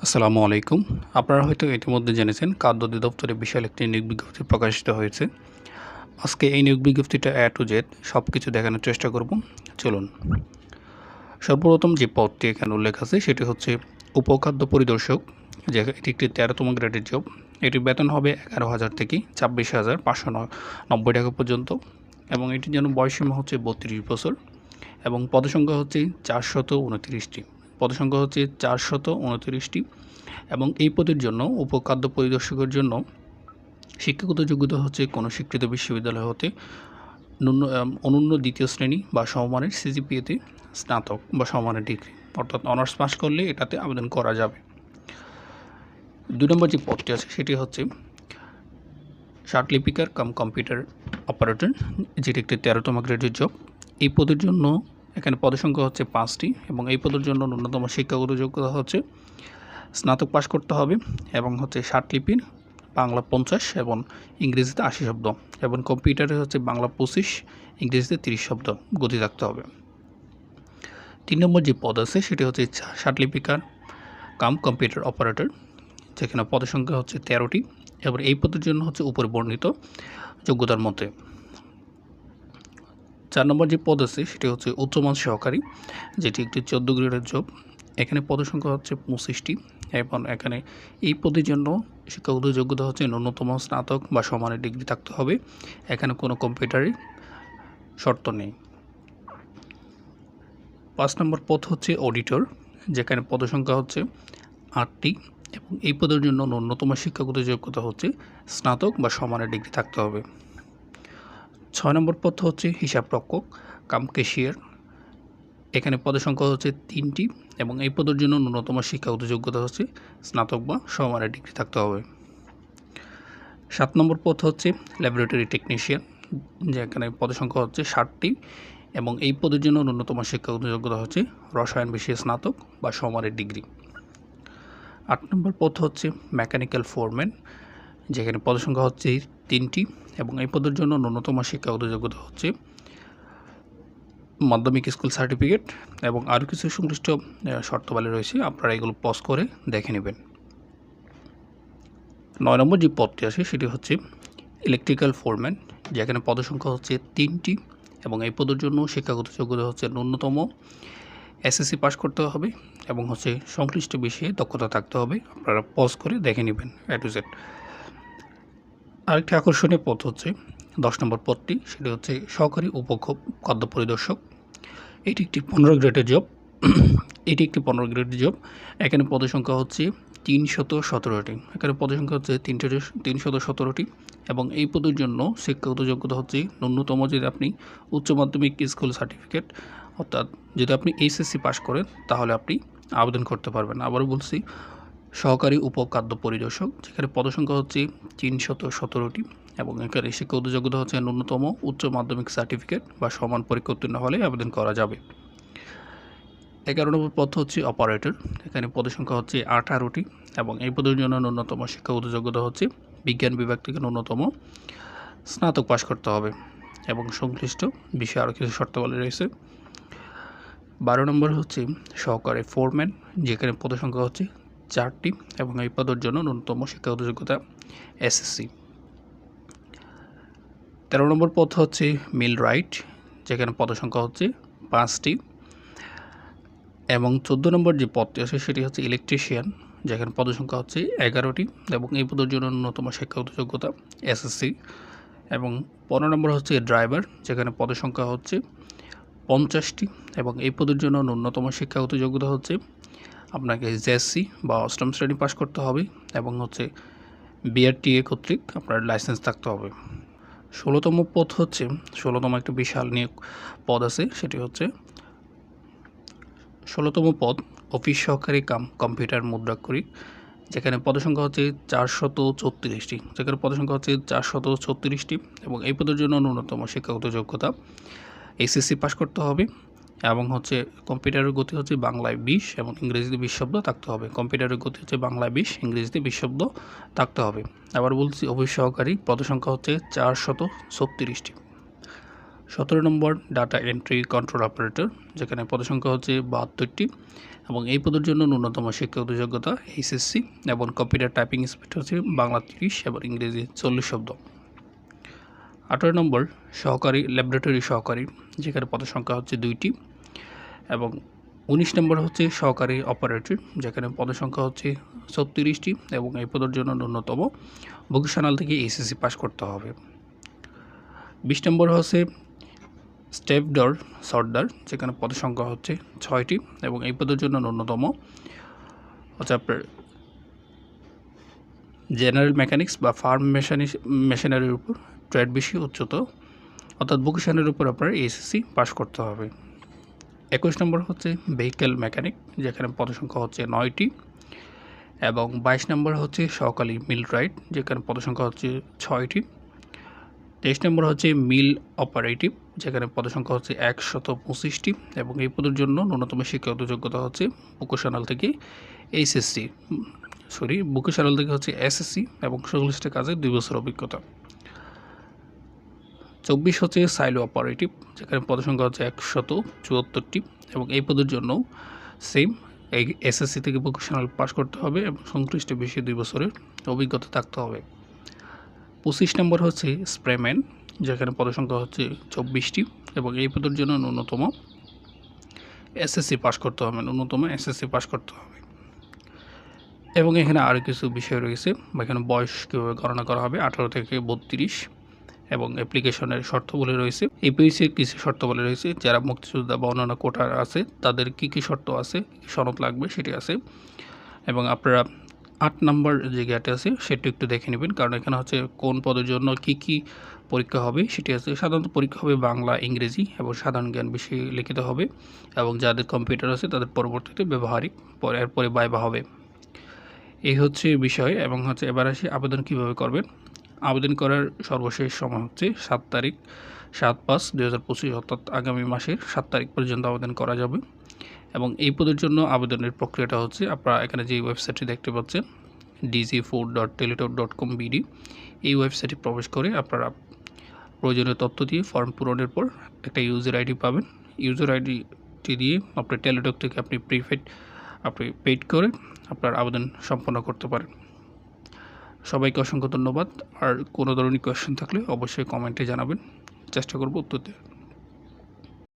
আসসালামু আলাইকুম। আপনারা হয়তো ইতিমধ্যে জেনেছেন খাদ্য অধিদপ্তরে বিশাল একটি নিয়োগ বিজ্ঞপ্তি প্রকাশিত হয়েছে। আজকে এই নিয়োগ বিজ্ঞপ্তিটা A to Z সব কিছু দেখানোর চেষ্টা করব। চলুন। সর্বপ্রথম যে পদটি এখানে উল্লেখ আছে সেটি হচ্ছে উপখাদ্য পরিদর্শক, এটি একটি 13তম গ্রেডের জব। এটির বেতন হবে 11,000 থেকে 26,590 টাকা পর্যন্ত এবং এটির জন্য বয়সসীমা হচ্ছে 32 বছর এবং পদসংখ্যা হচ্ছে 429টি। পদসংখ্যা হচ্ছে 429টি এবং এই পদের জন্য উপখাদ্য পরিদর্শকের জন্য শিক্ষাগত যোগ্যতা হচ্ছে কোনো স্বীকৃত বিশ্ববিদ্যালয় হতে অনন্য দ্বিতীয় শ্রেণী বা সমমানের সিজিপিএতে স্নাতক বা সমমানের ডিগ্রি অর্থাৎ অনার্স পাস করলে এটাতে আবেদন করা যাবে। 2 নম্বর যে পদটি আছে সেটি হচ্ছে শার্টলিপিকার কাম কম্পিউটার অপারেটর, যেটি একটি 13তম গ্রেডের জব। এই পদের জন্য এখানে পদসংখ্যা হচ্ছে 5টি এবং এই পদের জন্য ন্যূনতম শিক্ষাগত যোগ্যতা হচ্ছে স্নাতক পাস করতে হবে এবং হচ্ছে শার্টলিপির বাংলা 50 এবং ইংরেজিতে 80 শব্দ এবং কম্পিউটারে হচ্ছে বাংলা 25, ইংরেজিতে 30 শব্দ গতি থাকতে হবে। 3 নম্বর যে পদ আছে সেটি হচ্ছে শার্টলিপিকার কাম কম্পিউটার অপারেটর, যেখানে পদের সংখ্যা হচ্ছে 13টি এবং এই পদের জন্য হচ্ছে উপরে বর্ণিত যোগ্যতার মধ্যে। 4 নম্বর যে পদ আছে সেটি হচ্ছে উচ্চমান সহকারী, যেটি একটি 14 গ্রেডের জব। এখানে পদের সংখ্যা হচ্ছে 25টি এবং এখানে এই পদের জন্য শিক্ষাগত যোগ্যতা হচ্ছে ন্যূনতম স্নাতক বা সমানের ডিগ্রি থাকতে হবে। এখানে কোনো কম্পিউটারের শর্ত নেই। 5 নম্বর পদ হচ্ছে অডিটর, যেখানে পদের সংখ্যা হচ্ছে 8টি এবং এই পদের জন্য ন্যূনতম শিক্ষাগত যোগ্যতা হচ্ছে স্নাতক বা সমানের ডিগ্রি থাকতে হবে। 6 নম্বর পদ হচ্ছে হিসাবরক্ষক কাম ক্যাশিয়ার, এখানে পদের সংখ্যা হচ্ছে 3টি এবং এই পদের জন্য ন্যূনতম শিক্ষাগত যোগ্যতা হচ্ছে স্নাতক বা সমমানের ডিগ্রি থাকতে হবে। 7 নম্বর পদ হচ্ছে ল্যাবরেটরি টেকনিশিয়ান, যেখানে পদের সংখ্যা হচ্ছে 60টি এবং এই পদের জন্য ন্যূনতম শিক্ষাগত যোগ্যতা হচ্ছে রসায়ন বিষয়ে স্নাতক বা সমমানের ডিগ্রি। 8 নম্বর পদ হচ্ছে মেকানিক্যাল ফোরম্যান, যেখানে পদের সংখ্যা হচ্ছে 3টি এবং এই পদের জন্য ন্যূনতম শিক্ষাগত যোগ্যতা হচ্ছে মাধ্যমিক স্কুল সার্টিফিকেট এবং আরও কিছু সংশ্লিষ্ট শর্তাবলী রয়েছে, আপনারা এগুলো পজ করে দেখে নেবেন। 9 নম্বর যে পদটি আছে সেটি হচ্ছে ইলেকট্রিক্যাল ফোরম্যান, যেখানে পদের সংখ্যা হচ্ছে 3টি এবং এই পদের জন্য শিক্ষাগত যোগ্যতা হচ্ছে ন্যূনতম এসএসসি পাস করতে হবে এবং হচ্ছে সংশ্লিষ্ট বিষয়ে দক্ষতা থাকতে হবে, আপনারা পজ করে দেখে নেবেন A to Z। আরেকটি আকর্ষণীয় পদ হচ্ছে 10 নম্বর পদটি, সেটি হচ্ছে সহকারী উপখাদ্য পরিদর্শক। এটি একটি 15 গ্রেডের জব। এখানে পদের সংখ্যা হচ্ছে 317টি। এখানে পদের সংখ্যা হচ্ছে 317টি এবং এই পদের জন্য শিক্ষাগত যোগ্যতা হচ্ছে ন্যূনতম যদি আপনি উচ্চ মাধ্যমিক স্কুল সার্টিফিকেট অর্থাৎ যদি আপনি এইচএসসি পাস করেন তাহলে আপনি আবেদন করতে পারবেন। আবারও বলছি, সহকারী উপখাদ্য পরিদর্শক, যেখানে পদের সংখ্যা হচ্ছে 317টি এবং এখানে শিক্ষাগত যোগ্যতা হচ্ছে ন্যূনতম উচ্চ মাধ্যমিক সার্টিফিকেট বা সমান পরীক্ষা উত্তীর্ণ হলে আবেদন করা যাবে। 11 নম্বর পদ হচ্ছে অপারেটর, এখানে পদের সংখ্যা হচ্ছে 18টি এবং এই পদের জন্য ন্যূনতম শিক্ষাগত যোগ্যতা হচ্ছে বিজ্ঞান বিভাগ থেকে ন্যূনতম স্নাতক পাস করতে হবে এবং সংশ্লিষ্ট বিষয়ে আরও কিছু শর্তাবলী রয়েছে। 12 নম্বর হচ্ছে সহকারী ফোরম্যান, যেখানে পদের সংখ্যা হচ্ছে 4টি এবং এই পদের জন্য ন্যূনতম শিক্ষাগত যোগ্যতা এসএসসি। 13 নম্বর পদ হচ্ছে মিল রাইট, যেখানে পদের সংখ্যা হচ্ছে 5টি এবং 14 নম্বর যে পদটি আছে সেটি হচ্ছে ইলেকট্রিশিয়ান, যেখানে পদের সংখ্যা হচ্ছে 11টি এবং এই পদের জন্য ন্যূনতম শিক্ষাগত যোগ্যতা এসএসসি এবং 15 নম্বর হচ্ছে ড্রাইভার, যেখানে পদের সংখ্যা হচ্ছে 50টি এবং এই পদের জন্য ন্যূনতম শিক্ষাগত যোগ্যতা হচ্ছে আপনাকে জেএসসি বা 8ম শ্রেণী পাস করতে হবে এবং হচ্ছে বিআরটিএ কর্তৃক আপনার লাইসেন্স থাকতে হবে। 16তম পদ হচ্ছে 16তম একটা বিশাল নিয়োগ পদ আছে, সেটি হচ্ছে 16তম পদ অফিস সহকারী কাম কম্পিউটার মুদ্রাক্ষরিক, যেখানে পদের সংখ্যা হচ্ছে 436টি এবং এই পদের জন্য ন্যূনতম শিক্ষাগত যোগ্যতা এইচএসসি পাস করতে হবে এবং হচ্ছে কম্পিউটারের গতি হচ্ছে বাংলায় 20 এবং ইংরেজিতে 20 শব্দ থাকতে হবে। কম্পিউটারের গতি হচ্ছে বাংলায় 20, ইংরেজিতে 20 শব্দ থাকতে হবে। আবার বলছি, অফিস সহকারী পদের সংখ্যা হচ্ছে 436টি। 17 নম্বর ডাটা এন্ট্রি কন্ট্রোল অপারেটর, যেখানে পদসংখ্যা হচ্ছে 72টি এবং এই পদের জন্য ন্যূনতম শিক্ষাগত যোগ্যতা এইচএসসি এবং কম্পিউটার টাইপিং স্পিড হচ্ছে বাংলা 30 এবং ইংরেজি 40 শব্দ। 18 নম্বর সহকারী ল্যাবরেটরি সহকারী, যেখানে পদসংখ্যা হচ্ছে 2টি এবং 19 নম্বর হচ্ছে সহকারী অপারেটর, যেখানে পদসংখ্যা হচ্ছে 36টি এবং এই পদের জন্য ন্যূনতম ভোকেশনাল থেকে এইচএসসি পাস করতে হবে। 20 নম্বর হচ্ছে স্টেপডর সর্দার, যেখানে পদের সংখ্যা হচ্ছে 6টি এবং এই পদের জন্য ন্যূনতম হচ্ছে আপনার জেনারেল মেকানিক্স বা ফার্ম মেশিনারির উপর ট্রেড বেশি উচ্চত অর্থাৎ ভোকেশনের উপর আপনার এইচএসসি পাস করতে হবে। 21 নম্বর হচ্ছে ভেহিক্যাল মেকানিক, যেখানে পদের সংখ্যা হচ্ছে 9টি এবং 22 নম্বর হচ্ছে সহকারী মিলরাইট, যেখানে পদের সংখ্যা হচ্ছে 6টি। 23 নম্বর হচ্ছে মিল অপারেটিভ, যেখানে পদের সংখ্যা হচ্ছে 125টি এবং এই পদের জন্য ন্যূনতম শিক্ষাগত যোগ্যতা হচ্ছে ভোকেশনাল থেকে এইচএসসি ভোকেশনাল থেকে হচ্ছে এসএসসি এবং সংশ্লিষ্ট কাজে 2 বছর অভিজ্ঞতা। 24 হচ্ছে সাইলো অপারেটিভ, যেখানে পদের সংখ্যা হচ্ছে 174টি এবং এই পদের জন্য সেম এই এসএসসি থেকে ভোকেশনাল পাস করতে হবে এবং সংশ্লিষ্ট বেশি 2 বছরের অভিজ্ঞতা থাকতে হবে। 25 নম্বর হচ্ছে স্প্রেম্যান, যেখানে পদের সংখ্যা হচ্ছে 24টি এবং এই পদের জন্য ন্যূনতম এসএসসি পাস করতে হবে এবং এখানে আরও কিছু বিষয় রয়েছে বা এখানে বয়স কীভাবে গণনা করা হবে 18 থেকে 32 এবং অ্যাপ্লিকেশনের শর্তাবলী রয়েছে। এপিএসসির কিছু শর্তাবলী রয়েছে, যারা মুক্তিযোদ্ধা বা অন্যান্য কোটার আছে তাদের কী কী শর্ত আছে, সনদ লাগবে সেটি আছে এবং আপনারা 8 নম্বর যে জ্ঞানটি আছে সেটি একটু দেখে নেবেন, কারণ এখানে হচ্ছে কোন পদের জন্য কী কী পরীক্ষা হবে সেটি আছে। সাধারণত পরীক্ষা হবে বাংলা, ইংরেজি এবং সাধারণ জ্ঞান বিষয়ে লিখিত হবে এবং যাদের কম্পিউটার আছে তাদের পরবর্তীতে ব্যবহারিক এরপরে ভাইভা হবে। এই হচ্ছে বিষয় এবং হচ্ছে এবার আসি আবেদন কিভাবে করবেন। আবেদন করার সর্বশেষ সময় হচ্ছে 7/5/2025 অর্থাৎ আগামী মাসের 7 তারিখ পর্যন্ত আবেদন করা যাবে এবং এই পদের জন্য আবেদনের প্রক্রিয়াটা হচ্ছে আপনারা এখানে যে ওয়েবসাইটটি দেখতে পাচ্ছেন dg4.teletalk.com/bd, এই ওয়েবসাইটে প্রবেশ করে আপনারা প্রয়োজনীয় তথ্য দিয়ে ফর্ম পূরণের পর একটা ইউজার আইডি পাবেন। ইউজার আইডিটি দিয়ে আপনার টেলিটক থেকে আপনি পেইড করে আপনার আবেদন সম্পন্ন করতে পারেন। সবাইকে অসংখ্য ধন্যবাদ। আর কোনো ধরনের কোয়েশ্চেন থাকলে অবশ্যই কমেন্টে জানাবেন, চেষ্টা করব উত্তর দেওয়ার।